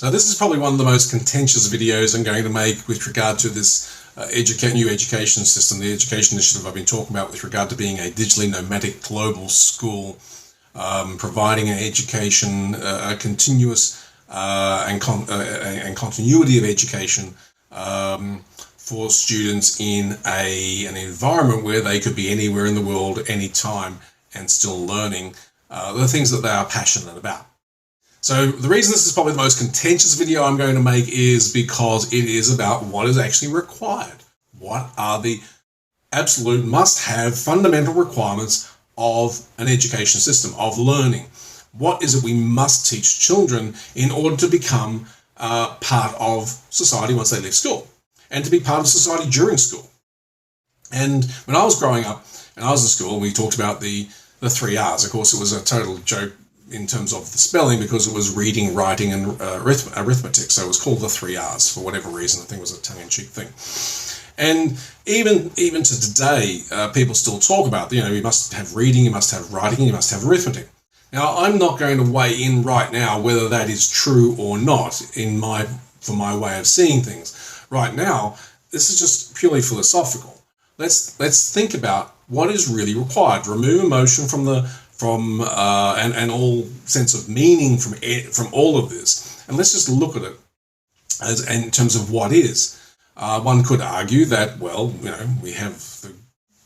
So this is probably one of the most contentious videos I'm going to make with regard to this new education system, the education initiative I've been talking about with regard to being a digitally nomadic global school, providing an education, a continuous and continuity of education for students in an environment where they could be anywhere in the world, anytime, and still learning the things that they are passionate about. So the reason this is probably the most contentious video I'm going to make is because it is about what is actually required. What are the absolute must-have fundamental requirements of an education system, of learning? What is it we must teach children in order to become part of society once they leave school, and to be part of society during school? And when I was growing up and I was in school, we talked about the 3 R's. Of course, it was a total joke in terms of the spelling, because it was reading, writing, and arithmetic. So it was called the 3 R's for whatever reason. I think it was a tongue-in-cheek thing. And even to today, people still talk about, you must have reading, you must have writing, you must have arithmetic. Now, I'm not going to weigh in right now whether that is true or not for my way of seeing things. Right now, this is just purely philosophical. Let's think about what is really required. Remove emotion and all sense of meaning from all of this, and let's just look at it as in terms of what is. One could argue that, well, we have the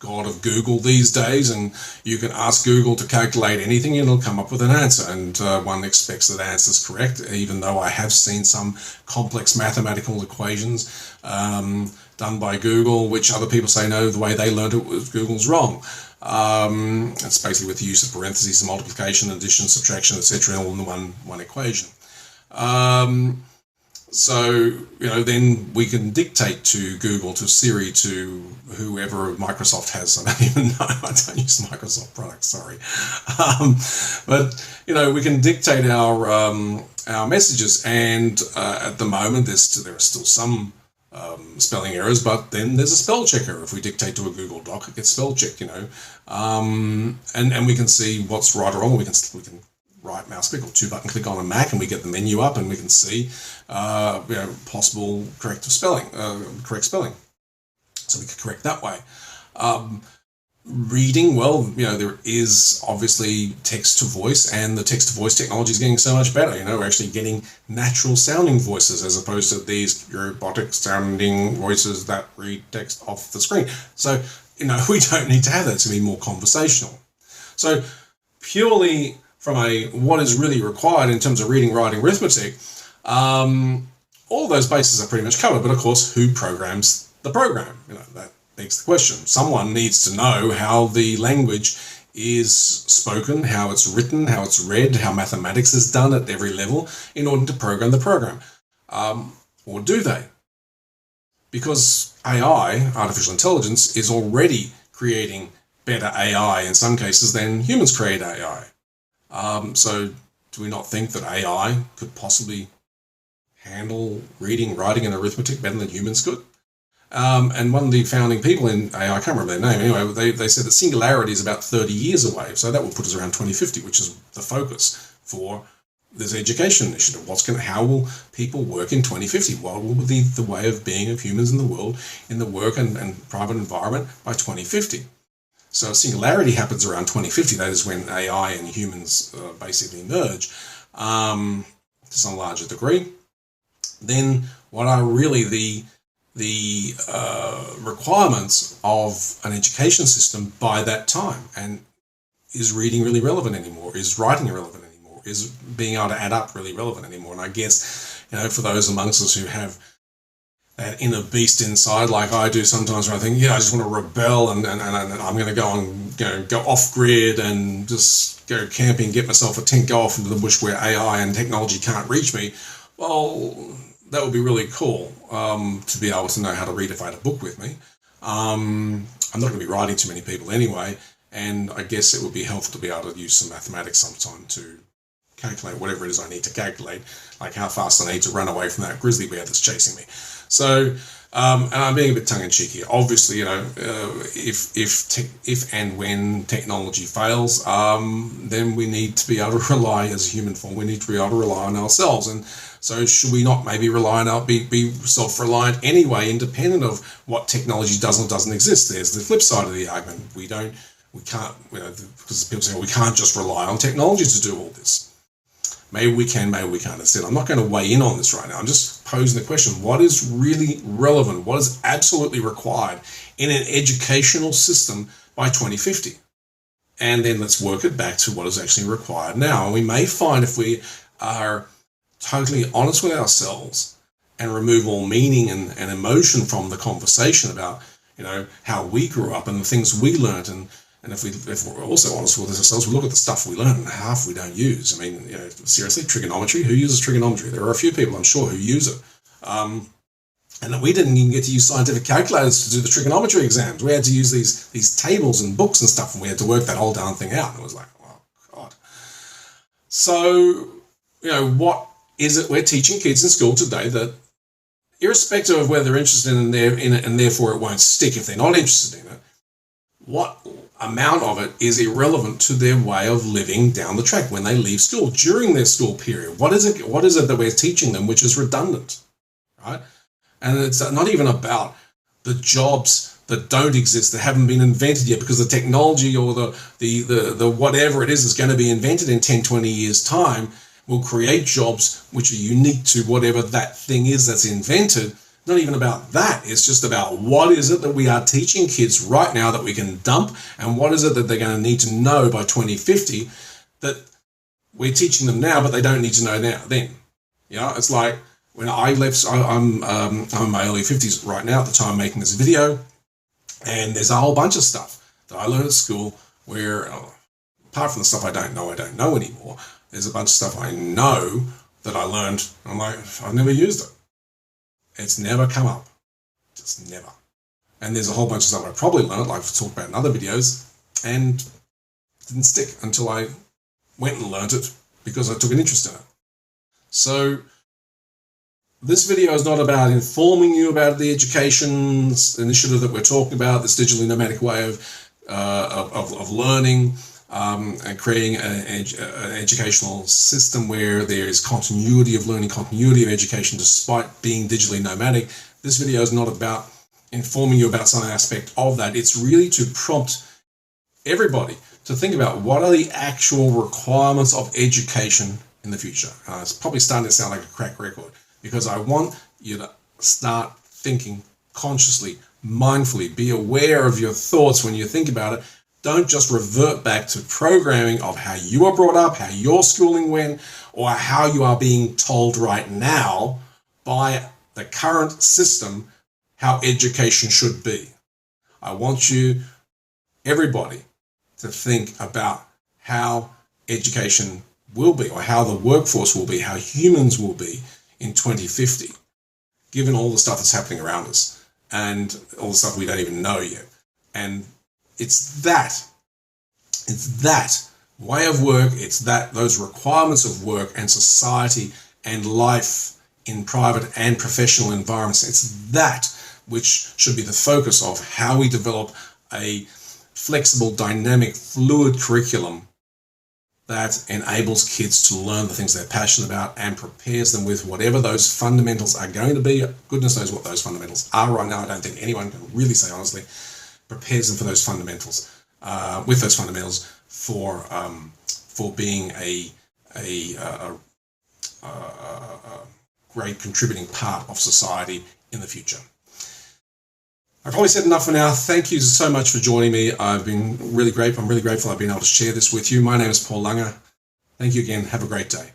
god of Google these days, and you can ask Google to calculate anything and it'll come up with an answer, and one expects that answer is correct, even though I have seen some complex mathematical equations done by Google, which other people say, no, the way they learned it was Google's wrong. It's basically with the use of parentheses and multiplication, addition, subtraction, etc., all in the one equation. So, then we can dictate to Google, to Siri, to whoever Microsoft has. I don't even know. I don't use Microsoft products, sorry. But, we can dictate our messages, and at the moment there are still some spelling errors, but then there's a spell checker. If we dictate to a Google Doc, it gets spell checked, and we can see what's right or wrong. We can right mouse click or 2-button click on a Mac, and we get the menu up, and we can see possible correct spelling. So we could correct that way. Reading, well, there is obviously text to voice, and the text to voice technology is getting so much better. We're actually getting natural sounding voices as opposed to these robotic sounding voices that read text off the screen. So, we don't need to have that. It's going to be more conversational. So purely from what is really required in terms of reading, writing, arithmetic, all of those bases are pretty much covered. But of course, who programs the program? That begs the question. Someone needs to know how the language is spoken, how it's written, how it's read, how mathematics is done at every level in order to program the program. Or do they? Because AI, artificial intelligence, is already creating better AI in some cases than humans create AI. So do we not think that AI could possibly handle reading, writing, and arithmetic better than humans could? And one of the founding people in AI, I can't remember their name, anyway, they said that singularity is about 30 years away. So that will put us around 2050, which is the focus for this education initiative. How will people work in 2050? What will be the way of being of humans in the world, in the work and private environment by 2050? So singularity happens around 2050. That is when AI and humans basically merge to some larger degree. Then what are really the requirements of an education system by that time? And is reading really relevant anymore? Is writing relevant anymore? Is being able to add up really relevant anymore? And I guess, for those amongst us who have that inner beast inside, like I do sometimes, where I think, I just want to rebel and I'm going to go and go off grid and just go camping, get myself a tent, go off into the bush where AI and technology can't reach me. Well, that would be really cool to be able to know how to read if I had a book with me. I'm not going to be writing to many people anyway, and I guess it would be helpful to be able to use some mathematics sometime to calculate whatever it is I need to calculate, like how fast I need to run away from that grizzly bear that's chasing me. So, and I'm being a bit tongue-in-cheek here. Obviously, if and when technology fails, then we need to be able to rely, as a human form, we need to be able to rely on ourselves. And So should we not maybe be self-reliant anyway, independent of what technology does or doesn't exist? There's the flip side of the argument. We can't, because people say, well, we can't just rely on technology to do all this. Maybe we can, maybe we can't. Instead, I'm not going to weigh in on this right now. I'm just posing the question, what is really relevant? What is absolutely required in an educational system by 2050? And then let's work it back to what is actually required now. And we may find, if we are totally honest with ourselves and remove all meaning and emotion from the conversation about, how we grew up and the things we learned, and if we're also honest with ourselves, we look at the stuff we learn and half we don't use. I mean, seriously, trigonometry, who uses trigonometry? There are a few people, I'm sure, who use it. And we didn't even get to use scientific calculators to do the trigonometry exams. We had to use these tables and books and stuff, and we had to work that whole darn thing out. And it was like, oh, God. So, what is it we're teaching kids in school today that, irrespective of whether they're interested in it and therefore it won't stick if they're not interested in it, what amount of it is irrelevant to their way of living down the track when they leave school, during their school period? What is it that we're teaching them which is redundant, right? And it's not even about the jobs that don't exist, that haven't been invented yet, because the technology or the whatever it is going to be invented in 10, 20 years' time will create jobs which are unique to whatever that thing is that's invented. Not even about that. It's just about what is it that we are teaching kids right now that we can dump, and what is it that they're going to need to know by 2050 that we're teaching them now, but they don't need to know then. It's like when I left, I'm in my early 50s right now at the time making this video, and there's a whole bunch of stuff that I learned at school where, apart from the stuff I don't know anymore, there's a bunch of stuff I know that I learned. I'm like, I've never used it. It's never come up. Just never. And there's a whole bunch of stuff I probably learned, like I've talked about in other videos, and didn't stick until I went and learned it because I took an interest in it. So this video is not about informing you about the education initiative that we're talking about, this digitally nomadic way of learning, and creating an educational system where there is continuity of learning, continuity of education despite being digitally nomadic. This video is not about informing you about some aspect of that. It's really to prompt everybody to think about what are the actual requirements of education in the future. It's probably starting to sound like a crack record, because I want you to start thinking consciously, mindfully, be aware of your thoughts when you think about it. Don't just revert back to programming of how you were brought up, how your schooling went, or how you are being told right now by the current system how education should be. I want you, everybody, to think about how education will be, or how the workforce will be, how humans will be in 2050, given all the stuff that's happening around us and all the stuff we don't even know yet. And it's that way of work, it's those requirements of work and society and life in private and professional environments. It's that which should be the focus of how we develop a flexible, dynamic, fluid curriculum that enables kids to learn the things they're passionate about and prepares them with whatever those fundamentals are going to be. Goodness knows what those fundamentals are right now. I don't think anyone can really say honestly. Prepares them for those fundamentals, with those fundamentals for being a great contributing part of society in the future. I've probably said enough for now. Thank you so much for joining me. I've been really grateful. I'm really grateful I've been able to share this with you. My name is Paul Langer. Thank you again. Have a great day.